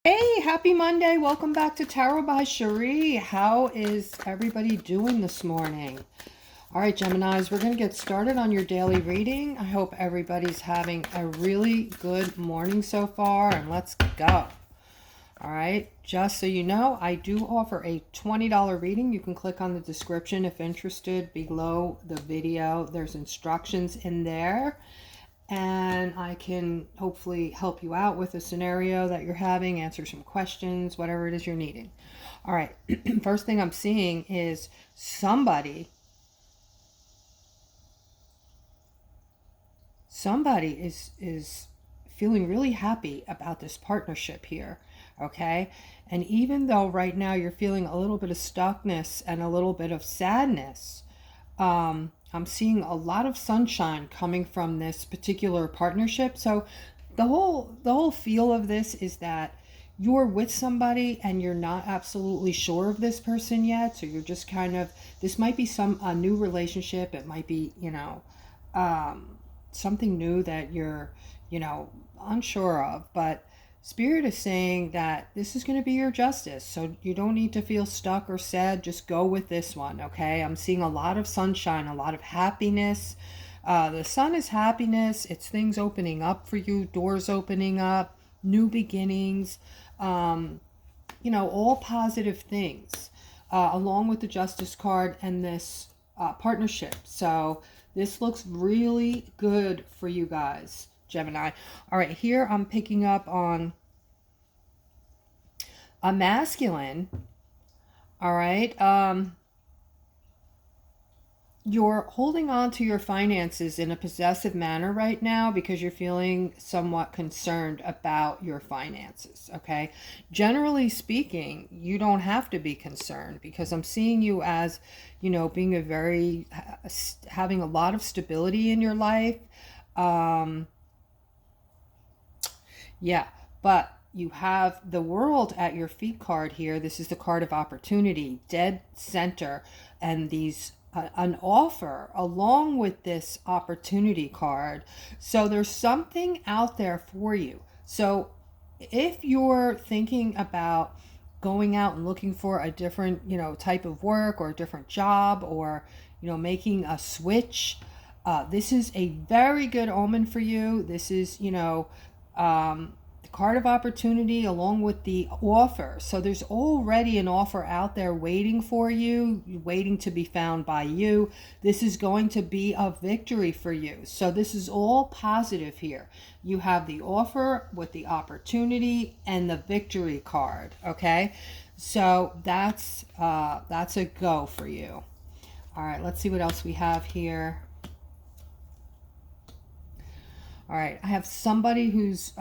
Hey, happy Monday. Welcome back to Tarot by Cherie. How is everybody doing this morning? All right, Geminis, we're going to get started on your daily reading. I hope everybody's having a really good morning so far, and let's go. All right, just so you know, I do offer a $20 reading. You can click on the description if interested below the video. There's instructions in there, and I can hopefully help you out with a scenario that you're having, answer some questions, whatever it is you're needing. All right, first thing I'm seeing is somebody is feeling really happy about this partnership here, okay? And even though right now you're feeling a little bit of stuckness and a little bit of sadness, I'm seeing a lot of sunshine coming from this particular partnership. So the whole feel of this is that you're with somebody and you're not absolutely sure of this person yet. So you're just kind of, this might be a new relationship. It might be, something new that you're, unsure of. But Spirit is saying that this is going to be your justice. So you don't need to feel stuck or sad. Just go with this one, okay? I'm seeing a lot of sunshine, a lot of happiness. The sun is happiness. It's things opening up for you, doors opening up, new beginnings, all positive things, along with the Justice card and this partnership. So this looks really good for you guys, Gemini. All right, here I'm picking up on a masculine. All right. You're holding on to your finances in a possessive manner right now because you're feeling somewhat concerned about your finances, okay? Generally speaking, you don't have to be concerned because I'm seeing you as, being having a lot of stability in your life. Yeah, but you have the World at your feet card here. This is the card of opportunity, dead center, and these an offer along with this opportunity card. So there's something out there for you. So if you're thinking about going out and looking for a different, type of work or a different job, or, making a switch, this is a very good omen for you. This is, the card of opportunity along with the offer. So there's already an offer out there waiting for you, waiting to be found by you. This is going to be a victory for you. So this is all positive here. You have the offer with the opportunity and the victory card, okay? So that's a go for you. All right, let's see what else we have here. All right, I have somebody who's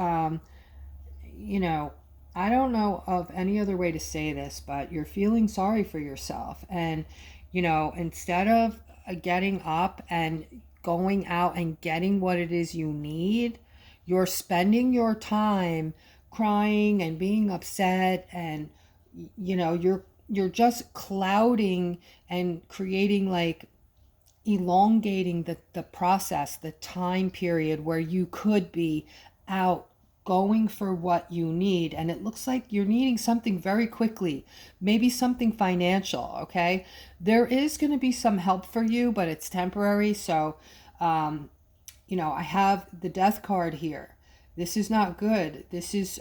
I don't know of any other way to say this, but you're feeling sorry for yourself. And, instead of getting up and going out and getting what it is you need, you're spending your time crying and being upset, and, you're just clouding and creating, like, elongating the process, the time period where you could be out going for what you need. And it looks like you're needing something very quickly, maybe something financial, okay? There is going to be some help for you, but it's temporary. So, I have the Death card here. This is not good. This is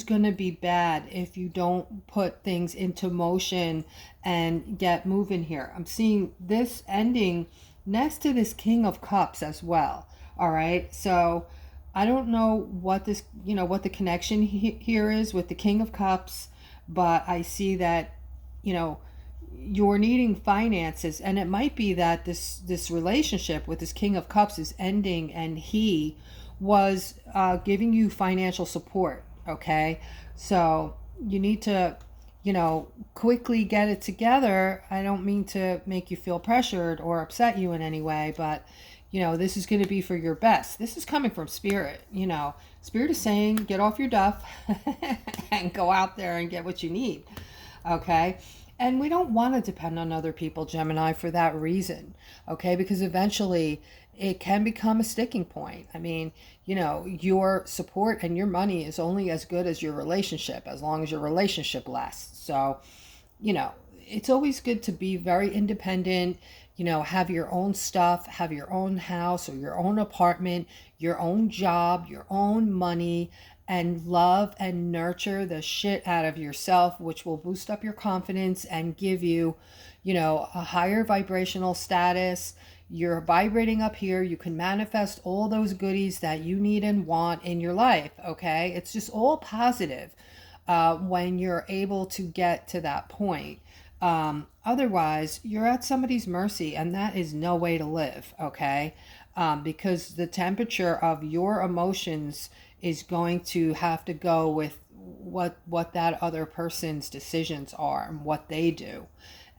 going to be bad if you don't put things into motion and get moving here. I'm seeing this ending next to this King of Cups as well. All right. So I don't know what what the connection here is with the King of Cups, but I see that, you're needing finances, and it might be that this relationship with this King of Cups is ending, and he was giving you financial support. Okay, so you need to, quickly get it together. I don't mean to make you feel pressured or upset you in any way, but this is going to be for your best. This is coming from Spirit. Spirit is saying, get off your duff and go out there and get what you need. Okay. And we don't want to depend on other people, Gemini, for that reason, okay? Because eventually it can become a sticking point. I mean, your support and your money is only as good as your relationship, as long as your relationship lasts. So, you know, it's always good to be very independent, have your own stuff, have your own house or your own apartment, your own job, your own money, and love and nurture the shit out of yourself, which will boost up your confidence and give you, a higher vibrational status. You're vibrating up here. You can manifest all those goodies that you need and want in your life, okay? It's just all positive when you're able to get to that point. Otherwise, you're at somebody's mercy, and that is no way to live, okay? Because the temperature of your emotions is going to have to go with what that other person's decisions are and what they do,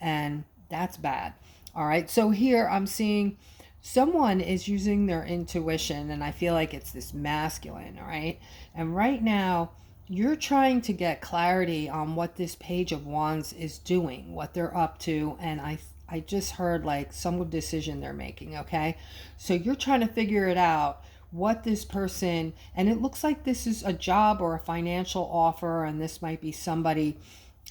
and that's bad. All right, so here I'm seeing someone is using their intuition, and I feel like it's this masculine. All right, and right now you're trying to get clarity on what this Page of Wands is doing, what they're up to, and I just heard like some decision they're making, okay? So you're trying to figure it out, what this person, and it looks like this is a job or a financial offer, and this might be somebody,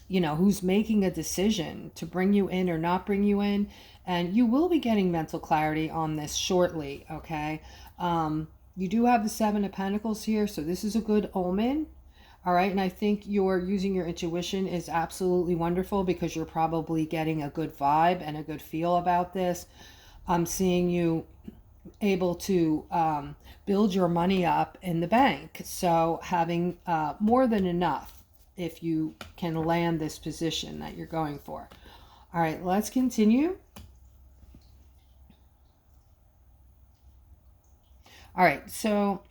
who's making a decision to bring you in or not bring you in, and you will be getting mental clarity on this shortly, okay? You do have the Seven of Pentacles here, so this is a good omen. All right, and I think you're using your intuition is absolutely wonderful because you're probably getting a good vibe and a good feel about this. I'm seeing you able to build your money up in the bank. So having more than enough if you can land this position that you're going for. All right, let's continue. All right, so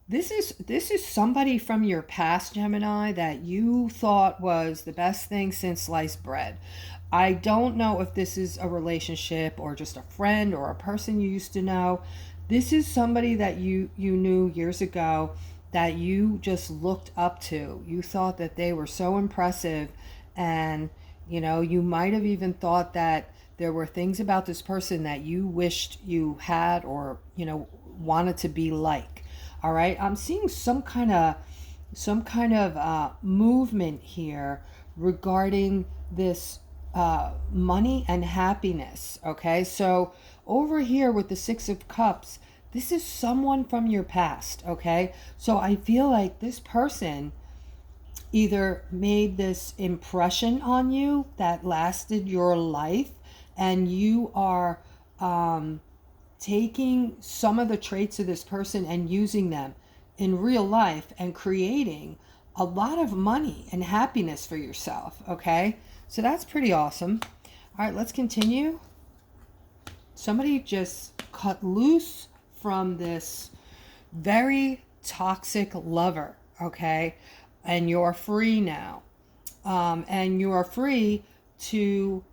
this is somebody from your past, Gemini, that you thought was the best thing since sliced bread. I don't know if this is a relationship or just a friend or a person you used to know. This is somebody that you knew years ago that you just looked up to. You thought that they were so impressive, and you might have even thought that there were things about this person that you wished you had or wanted to be like. All right, I'm seeing some kind of movement here regarding this money and happiness. Okay, so over here with the Six of Cups, this is someone from your past. Okay, so I feel like this person either made this impression on you that lasted your life, and you are taking some of the traits of this person and using them in real life and creating a lot of money and happiness for yourself, okay? So that's pretty awesome. All right, let's continue. Somebody just cut loose from this very toxic lover, okay? And you're free now. And you are free to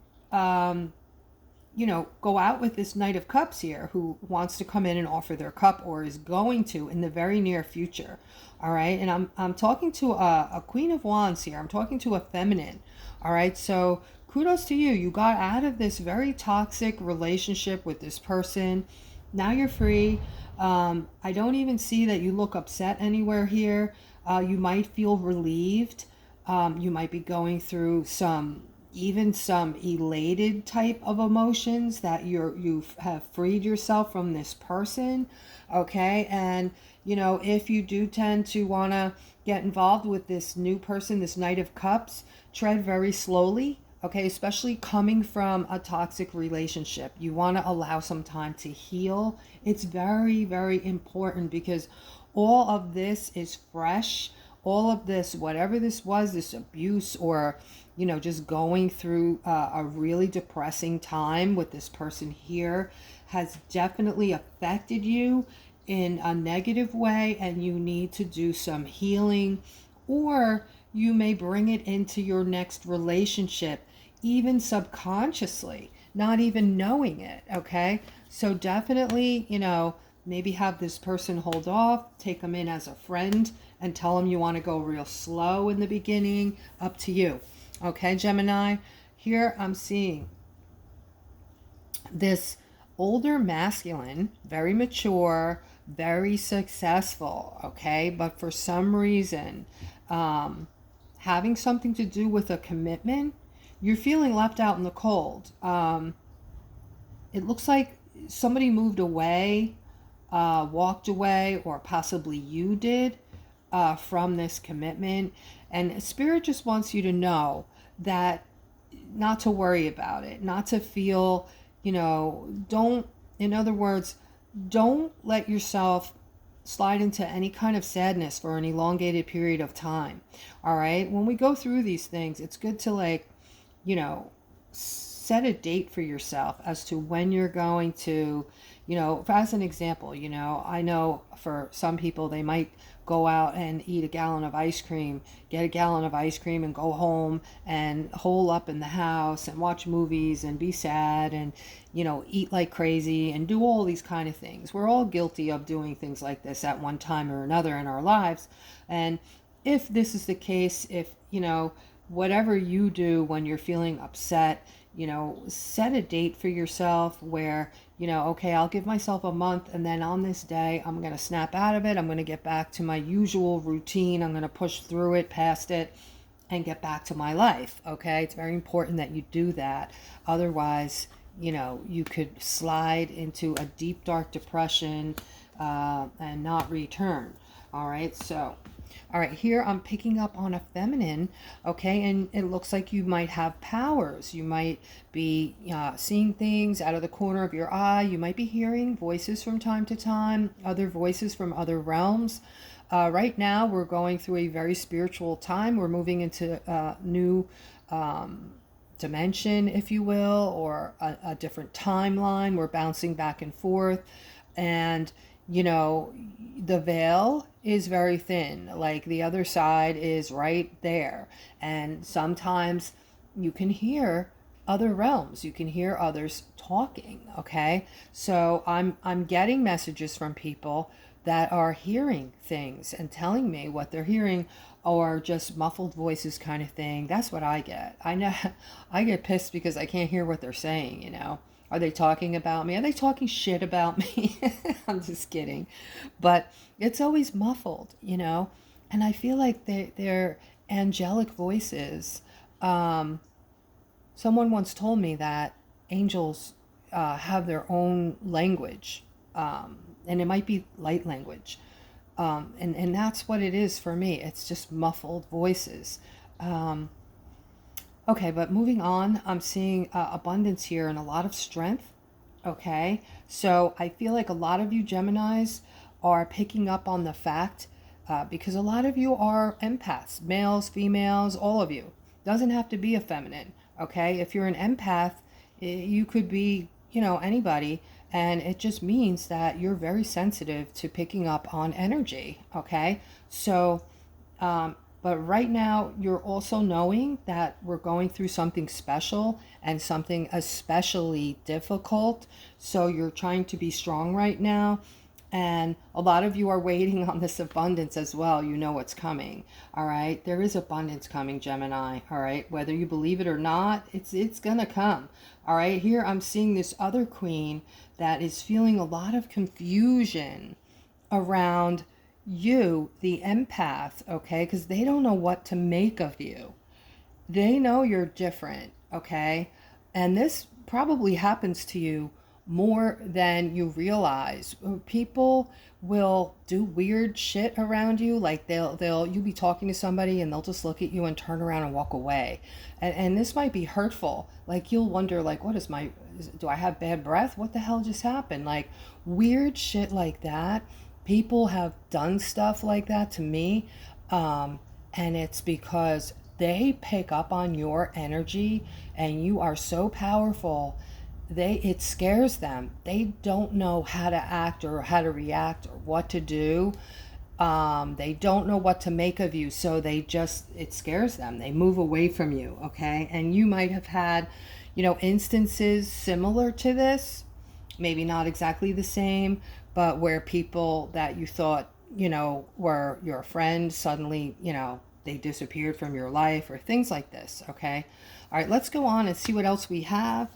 go out with this Knight of Cups here who wants to come in and offer their cup or is going to in the very near future. All right. And I'm talking to a Queen of Wands here. I'm talking to a feminine. All right. So kudos to you. You got out of this very toxic relationship with this person. Now you're free. I don't even see that you look upset anywhere here. You might feel relieved. You might be going through some elated type of emotions that you have freed yourself from this person, okay? And if you do tend to want to get involved with this new person, this Knight of Cups, tread very slowly, okay? Especially coming from a toxic relationship, you want to allow some time to heal. It's very, very important because all of this is fresh. All of this, whatever this was, this abuse or just going through a really depressing time with this person here has definitely affected you in a negative way, and you need to do some healing, or you may bring it into your next relationship, even subconsciously, not even knowing it, okay? So definitely, maybe have this person hold off, take them in as a friend, and tell them you want to go real slow in the beginning, up to you. Okay, Gemini, here I'm seeing this older masculine, very mature, very successful, okay, but for some reason, um, having something to do with a commitment, you're feeling left out in the cold. It looks like somebody moved away, walked away, or possibly you did, from this commitment. And Spirit just wants you to know that not to worry about it, not to feel, don't, in other words, don't let yourself slide into any kind of sadness for an elongated period of time. All right. When we go through these things, it's good to, like, you know, set a date for yourself as to when you're going to, as an example, I know for some people they might go out and eat a gallon of ice cream, get a gallon of ice cream and go home and hole up in the house and watch movies and be sad and, eat like crazy and do all these kind of things. We're all guilty of doing things like this at one time or another in our lives. And if this is the case, if, whatever you do when you're feeling upset, set a date for yourself where, okay, I'll give myself a month, and then on this day, I'm going to snap out of it. I'm going to get back to my usual routine. I'm going to push through it, past it, and get back to my life. Okay. It's very important that you do that. Otherwise, you could slide into a deep, dark depression, and not return. All right. So, all right, here I'm picking up on a feminine, okay, and it looks like you might have powers. You might be seeing things out of the corner of your eye. You might be hearing voices from time to time, other voices from other realms. Right now, we're going through a very spiritual time. We're moving into a new dimension, if you will, or a different timeline. We're bouncing back and forth. And the veil is very thin, like the other side is right there. And sometimes you can hear other realms, you can hear others talking. Okay, so I'm getting messages from people that are hearing things and telling me what they're hearing, or just muffled voices kind of thing. That's what I get. I know I get pissed because I can't hear what they're saying. Are they talking about me? Are they talking shit about me? I'm just kidding. But it's always muffled, and I feel like they're angelic voices. Someone once told me that angels have their own language, and it might be light language. And that's what it is for me. It's just muffled voices. Okay, but moving on, I'm seeing abundance here and a lot of strength. Okay, so I feel like a lot of you Geminis are picking up on the fact, because a lot of you are empaths, males, females, all of you. Doesn't have to be a feminine. Okay, if you're an empath, you could be, anybody, and it just means that you're very sensitive to picking up on energy. Okay, so but right now, you're also knowing that we're going through something special and something especially difficult. So you're trying to be strong right now. And a lot of you are waiting on this abundance as well. You know what's coming. All right. There is abundance coming, Gemini. All right. Whether you believe it or not, it's going to come. All right. Here I'm seeing this other queen that is feeling a lot of confusion around you, the empath, okay, because they don't know what to make of you. They know you're different, okay, and this probably happens to you more than you realize. People will do weird shit around you, like you'll be talking to somebody and they'll just look at you and turn around and walk away, and this might be hurtful. Like, you'll wonder, like, what is do I have bad breath? What the hell just happened? Like, weird shit like that. People have done stuff like that to me, and it's because they pick up on your energy, and you are so powerful. It scares them. They don't know how to act or how to react or what to do. They don't know what to make of you, so it scares them. They move away from you. Okay, and you might have had, instances similar to this. Maybe not exactly the same, but where people that you thought, were your friend suddenly, they disappeared from your life or things like this, okay? All right, let's go on and see what else we have.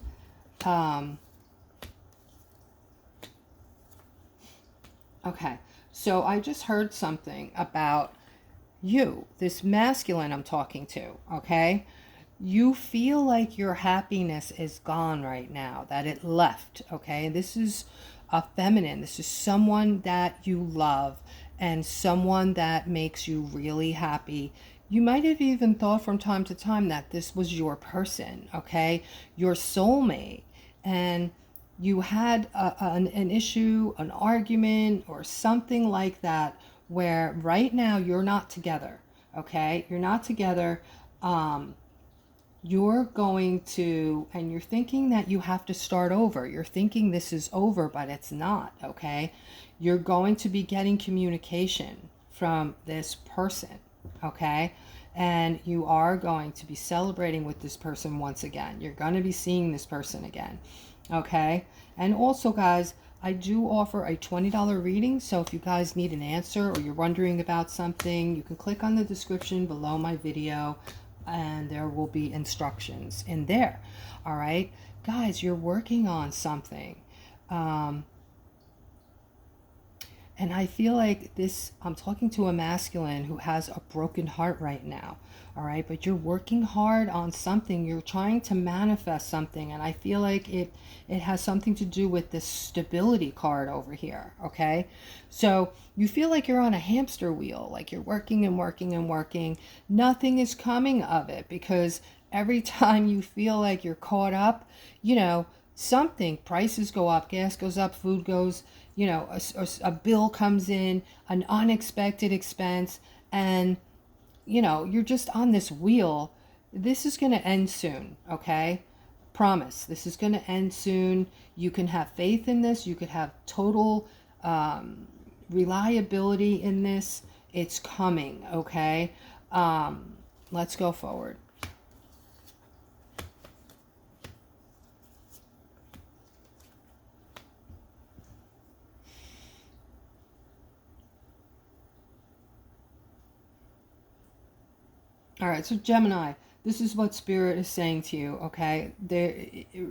Okay, so I just heard something about you, this masculine I'm talking to, okay? You feel like your happiness is gone right now, that it left, okay? This is a feminine. This is someone that you love and someone that makes you really happy. You might have even thought from time to time that this was your person, okay? Your soulmate. And you had an issue, an argument, or something like that where right now you're not together, okay? You're not together. You're going to, and you're thinking that you have to start over. You're thinking this is over, but it's not, okay? You're going to be getting communication from this person, okay? And you are going to be celebrating with this person once again. You're going to be seeing this person again, okay? And also, guys, I do offer a $20 reading, so if you guys need an answer or you're wondering about something, you can click on the description below my video and there will be instructions in there. All right, guys, you're working on something. And I feel like this, I'm talking to a masculine who has a broken heart right now. All right, but you're working hard on something. You're trying to manifest something. And I feel like it has something to do with this stability card over here. Okay, so you feel like you're on a hamster wheel, like you're working and working and working. Nothing is coming of it because every time you feel like you're caught up, you know, something, prices go up, gas goes up, food goes, you know, a bill comes in, an unexpected expense, and, you know, you're just on this wheel. This is going to end soon, okay? Promise. This is going to end soon. You can have faith in this. You could have total reliability in this. It's coming, okay? Let's go forward. All right, so Gemini, this is what Spirit is saying to you, okay?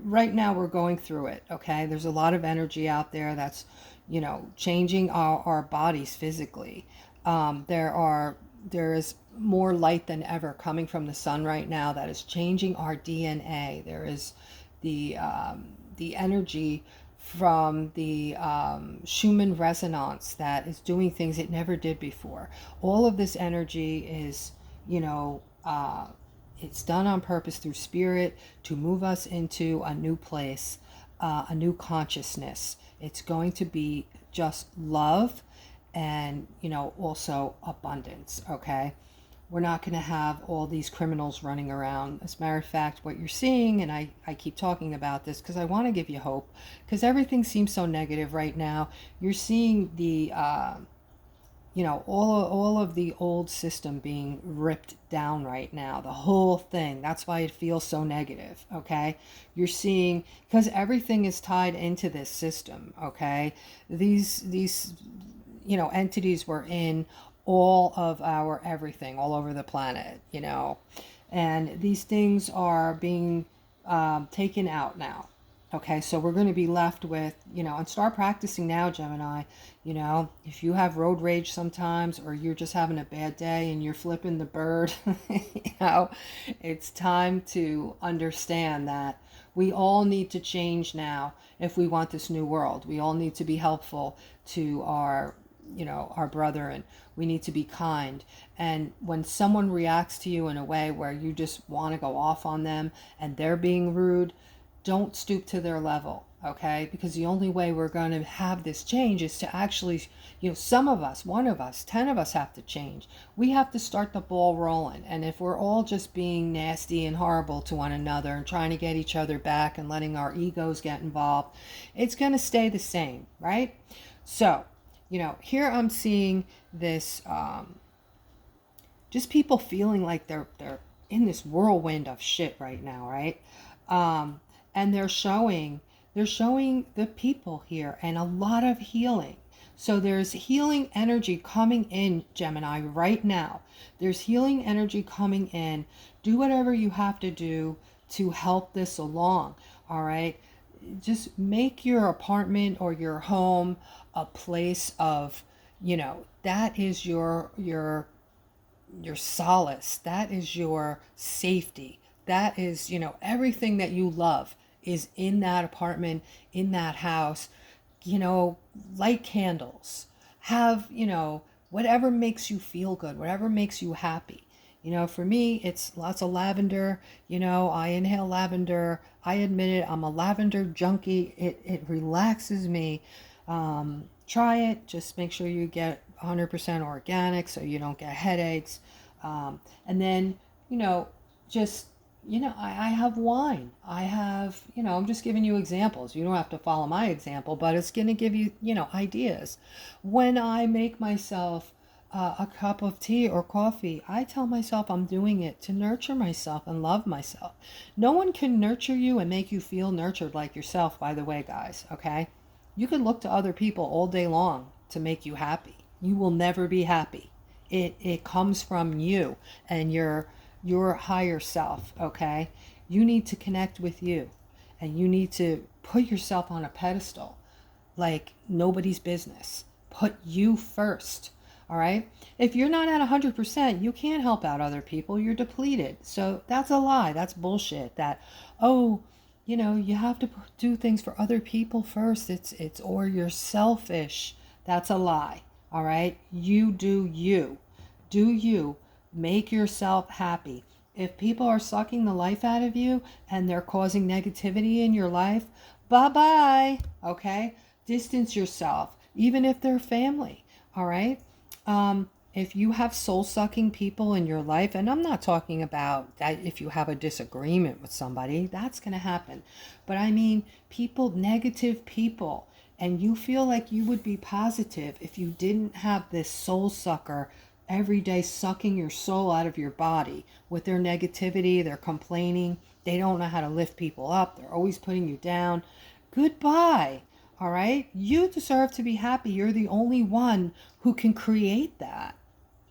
Right now we're going through it, okay? There's a lot of energy out there that's, you know, changing our bodies physically. There is more light than ever coming from the sun right now that is changing our DNA. There is the energy from the Schumann resonance that is doing things it never did before. All of this energy is, you know, it's done on purpose through spirit to move us into a new place, a new consciousness. It's going to be just love and, you know, also abundance, okay? We're not going to have all these criminals running around. As a matter of fact, what you're seeing, and I keep talking about this because I want to give you hope, because everything seems so negative right now. You're seeing the you know, all of the old system being ripped down right now, the whole thing. That's why it feels so negative, okay? You're seeing, because everything is tied into this system, okay? These you know, entities were in all of our everything all over the planet, you know, and these things are being taken out now. Okay, so we're going to be left with, you know, and start practicing now, Gemini. You know, if you have road rage sometimes, or you're just having a bad day and you're flipping the bird, you know, it's time to understand that we all need to change now if we want this new world. We all need to be helpful to our, you know, our brother, and we need to be kind. And when someone reacts to you in a way where you just want to go off on them and they're being rude, don't stoop to their level, okay? Because the only way we're going to have this change is to actually, you know, some of us, one of us, 10 of us have to change. We have to start the ball rolling. And if we're all just being nasty and horrible to one another and trying to get each other back and letting our egos get involved, it's going to stay the same, right? So, you know, here I'm seeing this, just people feeling like they're in this whirlwind of shit right now, right? And they're showing the people here and a lot of healing. So there's healing energy coming in, Gemini, right now. There's healing energy coming in. Do whatever you have to do to help this along. All right. Just make your apartment or your home a place of, that is your solace. That is your safety. That is, everything that you love is in that apartment, in that house. Light candles. Have, whatever makes you feel good, whatever makes you happy. For me, it's lots of lavender. I inhale lavender. I admit it, I'm a lavender junkie. It relaxes me. Try it. Just make sure you get 100% organic so you don't get headaches. And then, just, I have wine. I have, I'm just giving you examples. You don't have to follow my example, but it's going to give you, ideas. When I make myself a cup of tea or coffee, I tell myself I'm doing it to nurture myself and love myself. No one can nurture you and make you feel nurtured like yourself, by the way, guys, okay? You could look to other people all day long to make you happy. You will never be happy. It comes from you and your higher self, okay? You need to connect with you, and you need to put yourself on a pedestal like nobody's business. Put you first. All right. If you're not at 100%, you can't help out other people. You're depleted. So that's a lie. That's bullshit. That, oh, you have to do things for other people first. Or you're selfish. That's a lie. All right. You do you. Do you. Make yourself happy. If people are sucking the life out of you and they're causing negativity in your life, bye-bye. Okay. Distance yourself, even if they're family. All right. If you have soul-sucking people in your life, and I'm not talking about that if you have a disagreement with somebody, that's going to happen. But I mean people, negative people, and you feel like you would be positive if you didn't have this soul sucker every day sucking your soul out of your body with their negativity, their complaining. They don't know how to lift people up. They're always putting you down. Goodbye. All right? You deserve to be happy. You're the only one who can create that.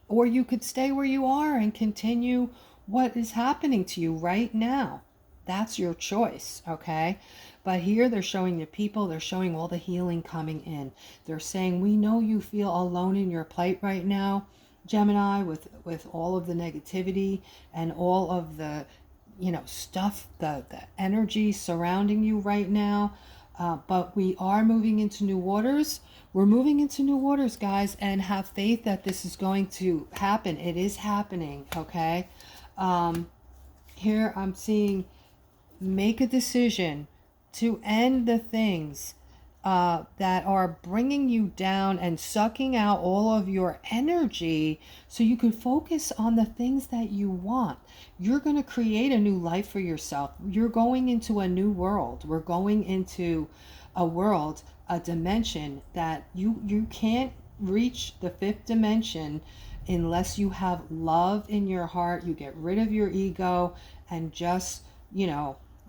Or you could stay where you are and continue what is happening to you right now. That's your choice, okay? But here they're showing the people, they're showing all the healing coming in. They're saying, we know you feel alone in your plight right now, Gemini, with all of the negativity and all of the, stuff, the energy surrounding you right now. But we are moving into new waters. We're moving into new waters, guys, and have faith that this is going to happen. It is happening, okay? Here I'm seeing make a decision to end the things that are bringing you down and sucking out all of your energy so you can focus on the things that you want. You're going to create a new life for yourself. You're going into a new world. We're going into a world, a dimension that you can't reach the fifth dimension unless you have love in your heart. You get rid of your ego and just,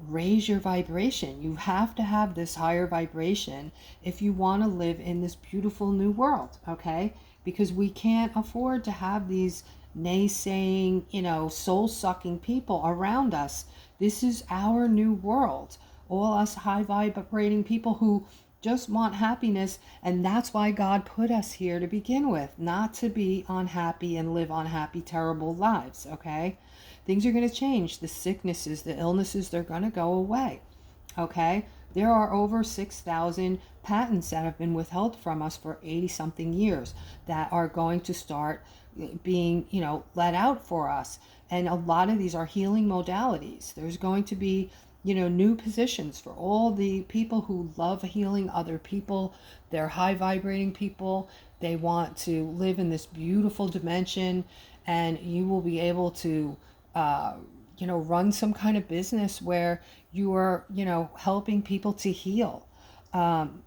raise your vibration. You have to have this higher vibration if you want to live in this beautiful new world, okay? Because we can't afford to have these naysaying, soul-sucking people around us. This is our new world. All us high vibrating people who just want happiness, and that's why God put us here to begin with, not to be unhappy and live unhappy, terrible lives, okay? Things are going to change. The sicknesses, the illnesses, they're going to go away. Okay? There are over 6,000 patents that have been withheld from us for 80 something years that are going to start being, let out for us. And a lot of these are healing modalities. There's going to be, new positions for all the people who love healing other people. They're high vibrating people. They want to live in this beautiful dimension, and you will be able to run some kind of business where you are, helping people to heal.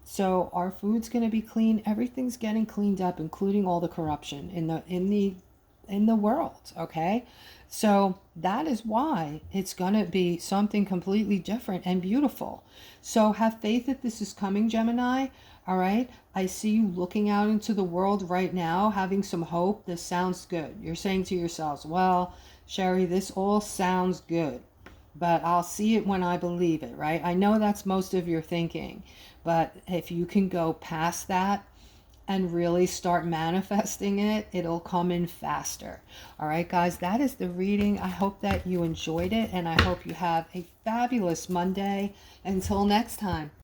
So our food's going to be clean. Everything's getting cleaned up, including all the corruption in the world. Okay. So that is why it's going to be something completely different and beautiful. So have faith that this is coming, Gemini. All right. I see you looking out into the world right now, having some hope. This sounds good. You're saying to yourselves, well, Sherry, this all sounds good, but I'll see it when I believe it, right? I know that's most of your thinking, but if you can go past that and really start manifesting it, it'll come in faster. All right, guys, that is the reading. I hope that you enjoyed it, and I hope you have a fabulous Monday. Until next time.